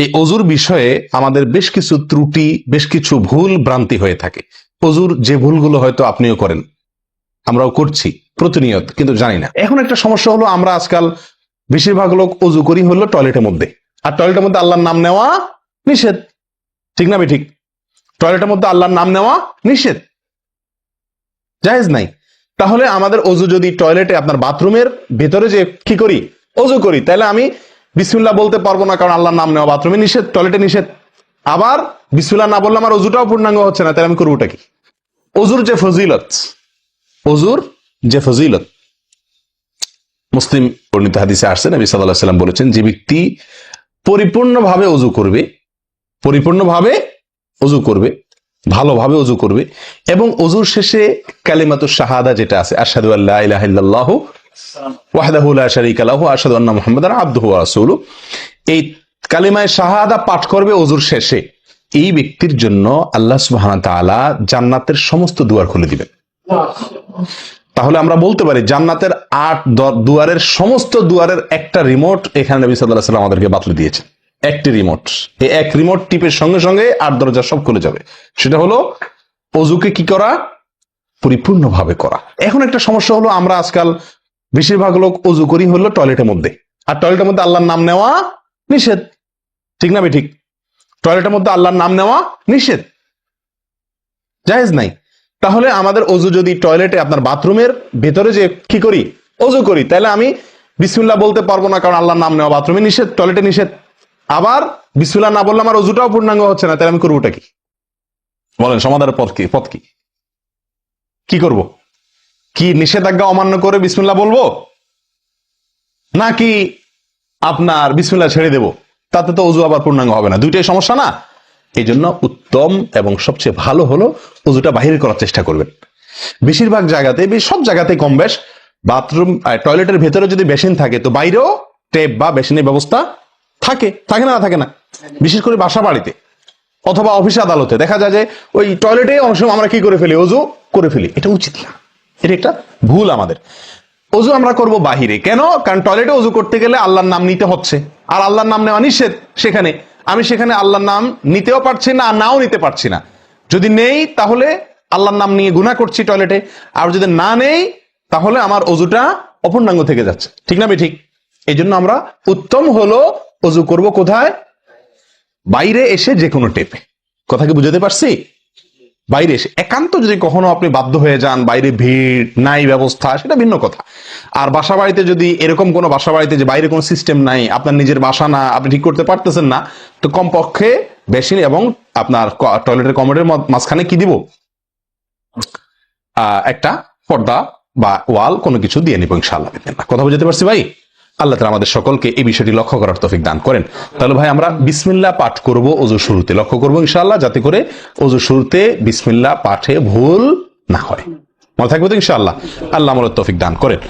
এই অজুর বিষয়ে আমাদের বেশ কিছু ত্রুটি, বেশ কিছু ভুল ভ্রান্তি হয়ে থাকে। অজুর যে ভুলগুলো হয়তো আপনিও করেন, আমরাও করছি প্রতিনিয়ত, কিন্তু জানি না। এখন একটা সমস্যা হলো, আমরা আজকাল বেশিরভাগ লোক অজু করি হলো টয়লেটের মধ্যে, আর টয়লেটের মধ্যে আল্লাহর নাম নেওয়া নিষেধ, ঠিক না? ঠিক। টয়লেটের মধ্যে আল্লাহর নাম নেওয়া নিষেধ, জায়েজ নাই। তাহলে আমাদের অজু যদি টয়লেটে, আপনার বাথরুমের ভেতরে যে কি করি, অজু করি, তাহলে আমি বিসমিল্লাহ বলতে পারবো না, কারণ আল্লাহর নাম নেওয়া বাথরুমে নিষেধ, টয়লেটে নিষেধ। আবার বিসমিল্লাহ না বললে আমার অজুটাও পূর্ণাঙ্গ হচ্ছে না, তাহলে আমি করবোটা কি? অজুর যে ফজিলত, অজুর যে ফজিলত মুসলিম বর্ণিত হাদিসে আসছে, নবী সাল্লাল্লাহু আলাইহি ওয়াসাল্লাম বলেছেন, যে ব্যক্তি পরিপূর্ণভাবে অজু করবে, পরিপূর্ণভাবে অজু করবে, ভালোভাবে অজু করবে, এবং অজুর শেষে কালিমাতুশ শাহাদা যেটা আছে, আশহাদু আল্লা ইলাহা ইল্লাল্লাহু ওয়াহদাহু লা শারীকা লাহু ওয়া আশহাদু আন্না মুহাম্মাদান আবদুহু ওয়া রাসূলুহু, এই কালিমায়ে শাহাদা পাঠ করবে অজুর শেষে, এই ব্যক্তির জন্য আল্লাহ সুবহানাহু ওয়া তাআলা জান্নাতের সমস্ত দুয়ার খুলে দিবেন। তাহলে আমরা বলতে পারি জান্নাতের 8 দুয়ারের সমস্ত দুয়ারের একটা রিমোট এখানে নবী সাল্লাল্লাহু আলাইহি ওয়াসাল্লাম আমাদেরকে বাতলে দিয়েছেন। একটি রিমোট, এই এক রিমোট টিপের সঙ্গে সঙ্গে 8 দরজা সব খুলে যাবে। সেটা হলো অজুকে কি করা, পরিপূর্ণভাবে করা। এখন একটা সমস্যা হলো, আমরা আজকাল বেশিরভাগ লোক অজু করি হলো টয়লেটের মধ্যে, আর টয়লেটের মধ্যে আল্লাহর নাম নেওয়া নিষেধ, ঠিক না? ঠিক। টয়লেটের মধ্যে আল্লাহর নাম নেওয়া নিষেধ, জায়েজ নাই। তাহলে আমাদের অজু যদি টয়লেটে, আপনার বাথরুমের ভেতরে যে কি করি, অজু করি, তাহলে আমি বিসমিল্লাহ বলতে পারবো না, কারণ আল্লাহর নাম নেওয়া বাথরুমে নিষেধ, টয়লেটে নিষেধ। আবার বিসমিল্লাহ না বললে আমার অজুটাও পূর্ণাঙ্গ হচ্ছে না, তাহলে আমি করবোটা কি? বলেন, সমাধানের পথ কি? কি করব? কি নিষেধাজ্ঞা অমান্য করে বিসমিল্লাহ বলবো, নাকি আপনার বিসমিল্লাহ ছেড়ে দেব? তাতে তো অজু আবার পূর্ণাঙ্গ হবে না, দুইটাই সমস্যা না? এই জন্য উত্তম এবং সবচেয়ে ভালো হলো অজুটা বাহির করার চেষ্টা করবেন। বেশিরভাগ জায়গাতে, সব জায়গাতে কম বেশ, বাথরুম টয়লেটের ভেতরে যদি বেসিন থাকে, তো বাইরেও টেপ বা বেসিনের ব্যবস্থা থাকে, থাকে না? থাকে না? বিশেষ করে বাসা বাড়িতে অথবা অফিস আদালতে দেখা যায় যে ওই টয়লেটে অনেক সময় আমরা কি করে ফেলি, অজু করে ফেলি। এটা উচিত না, এটা একটা ভুল আমাদের। অজু আমরা করব বাহিরে। কেন? কারণ টয়লেটে অজু করতে গেলে আল্লাহর নাম নিতে হচ্ছে, আর আল্লাহর নাম নেওয়া নিষেধ। সেখানে আমি আল্লাহর নাম নিতেও পারছি না, আর নাও নিতে পারছি না। যদি নেই তাহলে আল্লাহর নাম নিয়ে গুনাহ করছি টয়লেটে, আর যদি না নেই তাহলে আমার অজুটা অপূর্ণাঙ্গ থেকে যাচ্ছে, ঠিক না? ঠিক। এই জন্য আমরা উত্তম হলো অজু করব কোথায়? বাইরে এসে, যে কোনো টেপে। কথা কি বুঝাতে পারছি? বাইরে এসে, একান্ত যদি কখনো আপনি বাধ্য হয়ে যান, বাইরে ভিড় নাই, ব্যবস্থা, সেটা ভিন্ন কথা। আর বাসা বাড়িতে যদি এরকম কোনো বাসা বাড়িতে যে বাইরে কোনো সিস্টেম নাই, আপনার নিজের বাসা না, আপনি ঠিক করতে পারতেছেন না, তো কমপক্ষে বেসিন এবং আপনার টয়লেটের কমোডের মাঝখানে কি দিব, একটা পর্দা বা ওয়াল, কোনো কিছু দিয়ে নিব ইনশাআল্লাহ। কথা বুঝতে পারছি ভাই? আল্লাহ তাআলা আমাদের সকলকে এই বিষয়টি লক্ষ্য করার তৌফিক দান করেন। তাহলে ভাই, আমরা বিসমিল্লাহ পাঠ করব অজু শুরুতে, লক্ষ্য করব ইনশাআল্লাহ, যাতে করে অজু শুরুতে বিসমিল্লাহ পাঠে ভুল না হয়। মনে থাকবে তো ইনশাআল্লাহ? আল্লাহ আমাদের তৌফিক দান করেন।